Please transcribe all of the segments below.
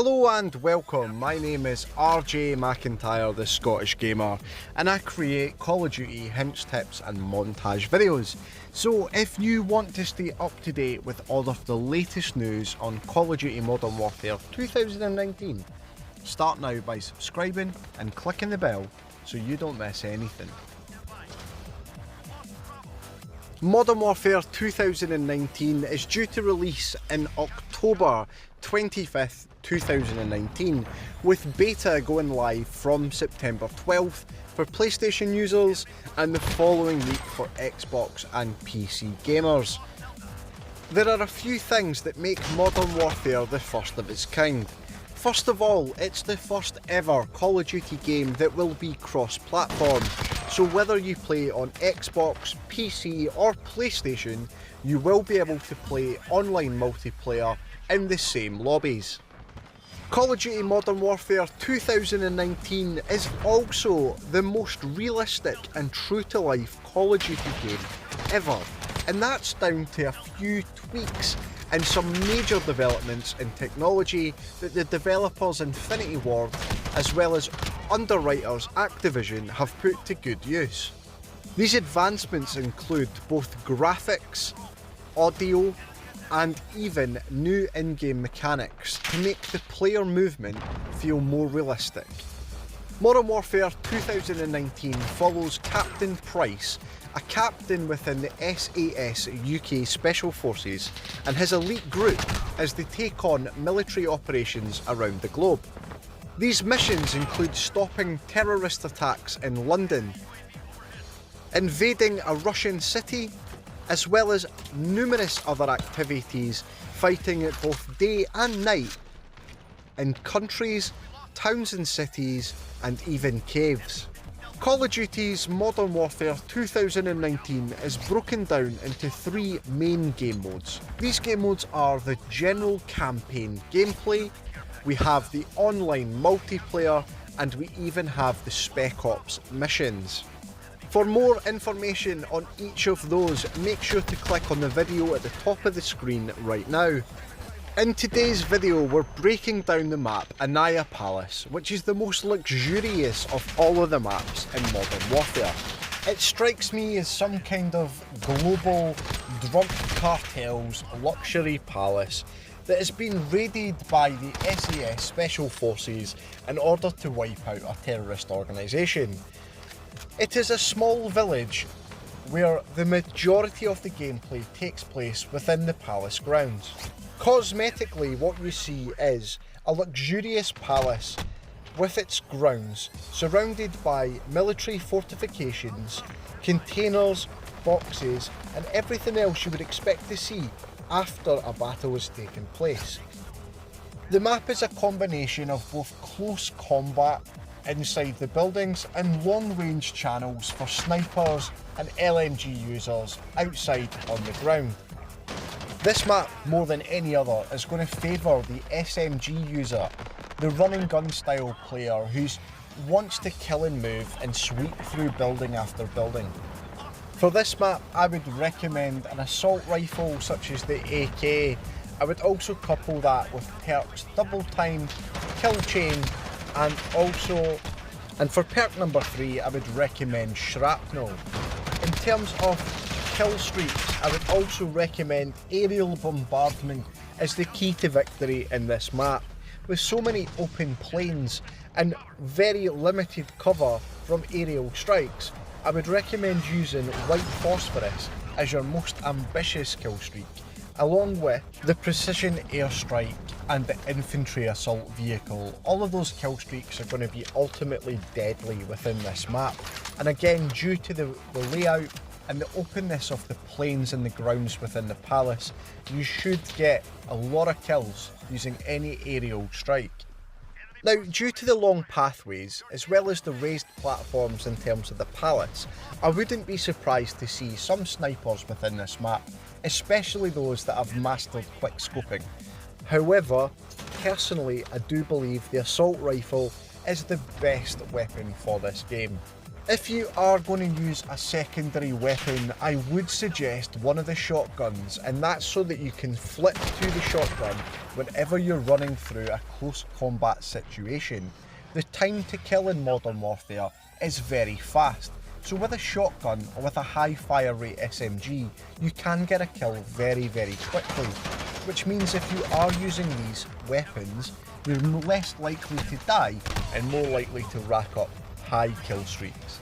Hello and welcome, my name is RJ McIntyre, the Scottish Gamer, and I create Call of Duty hints, tips and montage videos. So if you want to stay up to date with all of the latest news on Call of Duty Modern Warfare 2019, start now by subscribing and clicking the bell so you don't miss anything. Modern Warfare 2019 is due to release in October 25th, 2019, with beta going live from September 12th for PlayStation users and the following week for Xbox and PC gamers. There are a few things that make Modern Warfare the first of its kind. First of all, it's the first ever Call of Duty game that will be cross-platform, so whether you play on Xbox, PC or PlayStation, you will be able to play online multiplayer in the same lobbies. Call of Duty Modern Warfare 2019 is also the most realistic and true-to-life Call of Duty game ever, and that's down to a few tweaks and some major developments in technology that the developers Infinity Ward, as well as underwriters Activision, have put to good use. These advancements include both graphics, audio, and even new in-game mechanics to make the player movement feel more realistic. Modern Warfare 2019 follows Captain Price, a captain within the SAS UK Special Forces, and his elite group as they take on military operations around the globe. These missions include stopping terrorist attacks in London, invading a Russian city, as well as numerous other activities fighting at both day and night in countries, towns and cities, and even caves. Call of Duty's Modern Warfare 2019 is broken down into three main game modes. These game modes are the general campaign gameplay, we have the online multiplayer, and we even have the Spec Ops missions. For more information on each of those, make sure to click on the video at the top of the screen right now. In today's video, we're breaking down the map Aniyah Palace, which is the most luxurious of all of the maps in Modern Warfare. It strikes me as some kind of global drug cartel's luxury palace that has been raided by the SAS Special Forces in order to wipe out a terrorist organisation. It is a small village where the majority of the gameplay takes place within the palace grounds. Cosmetically, what you see is a luxurious palace with its grounds surrounded by military fortifications, containers, boxes and everything else you would expect to see after a battle has taken place. The map is a combination of both close combat inside the buildings and long-range channels for snipers and LMG users outside on the ground. This map, more than any other, is going to favour the SMG user, the running gun style player who wants to kill and move and sweep through building after building. For this map, I would recommend an assault rifle such as the AK. I would also couple that with perks double time, kill chain, and for perk number 3, I would recommend shrapnel. In terms of kill streaks, I would also recommend aerial bombardment as the key to victory in this map. With so many open plains and very limited cover from aerial strikes, I would recommend using white phosphorus as your most ambitious kill streak, along with the precision airstrike and the infantry assault vehicle. All of those kill streaks are going to be ultimately deadly within this map, and again, due to the layout and the openness of the plains and the grounds within the palace, you should get a lot of kills using any aerial strike. Now, due to the long pathways, as well as the raised platforms in terms of the palace, I wouldn't be surprised to see some snipers within this map, especially those that have mastered quickscoping. However, personally, I do believe the assault rifle is the best weapon for this game. If you are going to use a secondary weapon, I would suggest one of the shotguns, and that's so that you can flip to the shotgun whenever you're running through a close combat situation. The time to kill in Modern Warfare is very fast, so with a shotgun or with a high fire rate SMG, you can get a kill very quickly, which means if you are using these weapons, you're less likely to die and more likely to rack up high kill streaks.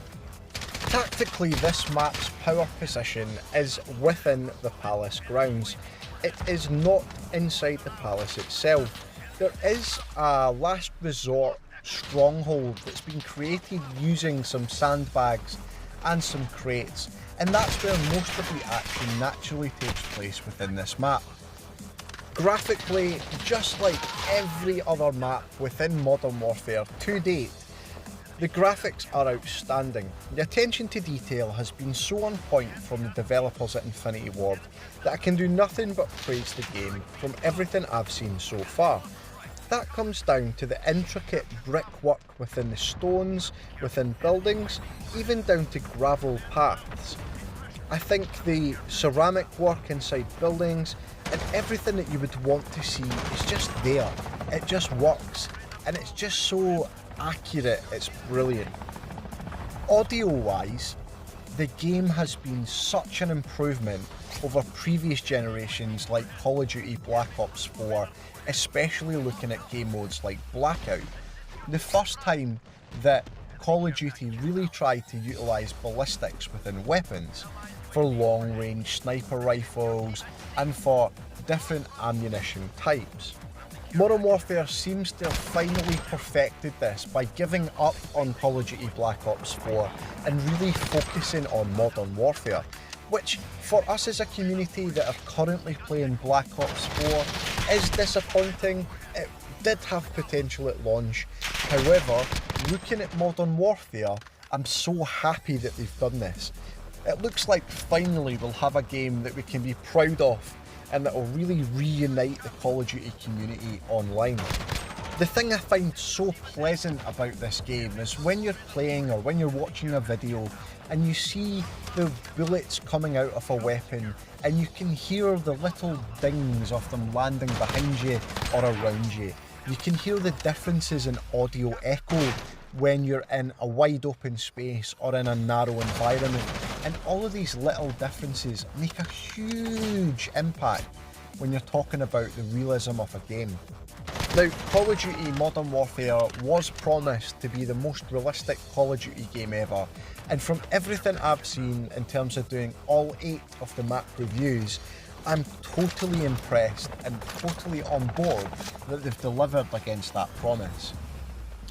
Tactically, this map's power position is within the palace grounds. It is not inside the palace itself. There is a last resort stronghold that's been created using some sandbags and some crates, and that's where most of the action naturally takes place within this map. Graphically, just like every other map within Modern Warfare to date, the graphics are outstanding. The attention to detail has been so on point from the developers at Infinity Ward that I can do nothing but praise the game from everything I've seen so far. That comes down to the intricate brickwork within the stones, within buildings, even down to gravel paths. I think the ceramic work inside buildings and everything that you would want to see is just there. It just works, and it's just so accurate, it's brilliant. Audio wise, the game has been such an improvement over previous generations like Call of Duty Black Ops 4, especially looking at game modes like Blackout. The first time that Call of Duty really tried to utilise ballistics within weapons for long range sniper rifles and for different ammunition types. Modern Warfare seems to have finally perfected this by giving up on Call of Duty Black Ops 4 and really focusing on Modern Warfare, which for us as a community that are currently playing Black Ops 4 is disappointing. It did have potential at launch, however, looking at Modern Warfare, I'm so happy that they've done this. It looks like finally we'll have a game that we can be proud of and that will really reunite the Call of Duty community online. The thing I find so pleasant about this game is when you're playing or when you're watching a video and you see the bullets coming out of a weapon and you can hear the little dings of them landing behind you or around you. You can hear the differences in audio echo when you're in a wide open space or in a narrow environment, and all of these little differences make a huge impact when you're talking about the realism of a game. Now, Call of Duty Modern Warfare was promised to be the most realistic Call of Duty game ever, and from everything I've seen in terms of doing all 8 of the map reviews, I'm totally impressed and totally on board that they've delivered against that promise.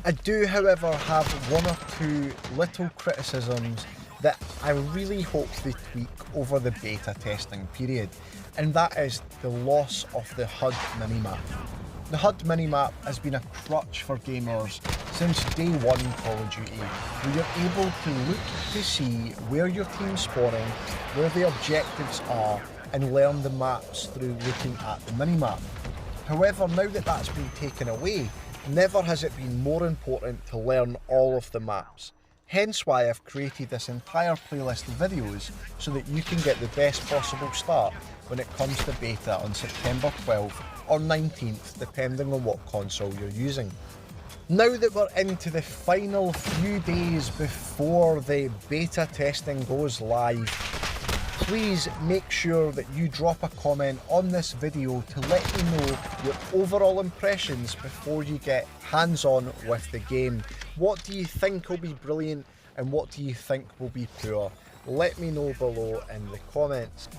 I do, however, have one or two little criticisms that I really hope they tweak over the beta testing period, and that is the loss of the HUD minimap. The HUD minimap has been a crutch for gamers since day one in Call of Duty, where you're able to look to see where your team's spawning, where the objectives are, and learn the maps through looking at the minimap. However, now that that's been taken away, never has it been more important to learn all of the maps. Hence why I've created this entire playlist of videos so that you can get the best possible start when it comes to beta on September 12th or 19th, depending on what console you're using. Now that we're into the final few days before the beta testing goes live, please make sure that you drop a comment on this video to let me know your overall impressions before you get hands-on with the game. What do you think will be brilliant and what do you think will be poor? Let me know below in the comments.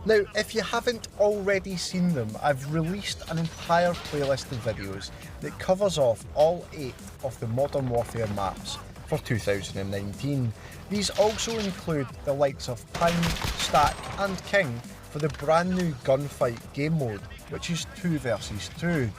Now, if you haven't already seen them, I've released an entire playlist of videos that covers off all 8 of the Modern Warfare maps for 2019. These also include the likes of Pound, Stack and King for the brand new Gunfight game mode, which is 2 versus 2.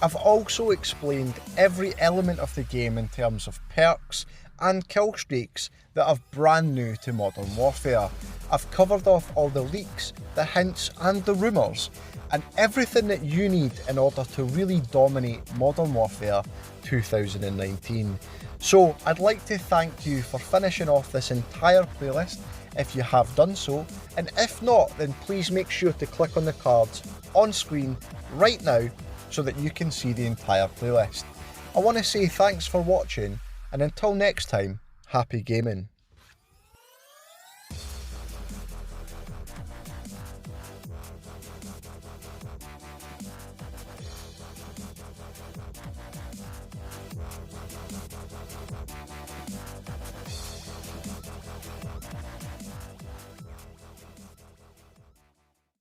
I've also explained every element of the game in terms of perks and kill streaks that are brand new to Modern Warfare. I've covered off all the leaks, the hints and the rumours, and everything that you need in order to really dominate Modern Warfare 2019. So I'd like to thank you for finishing off this entire playlist if you have done so, and if not, then please make sure to click on the cards on screen right now so that you can see the entire playlist. I want to say thanks for watching, and until next time, happy gaming.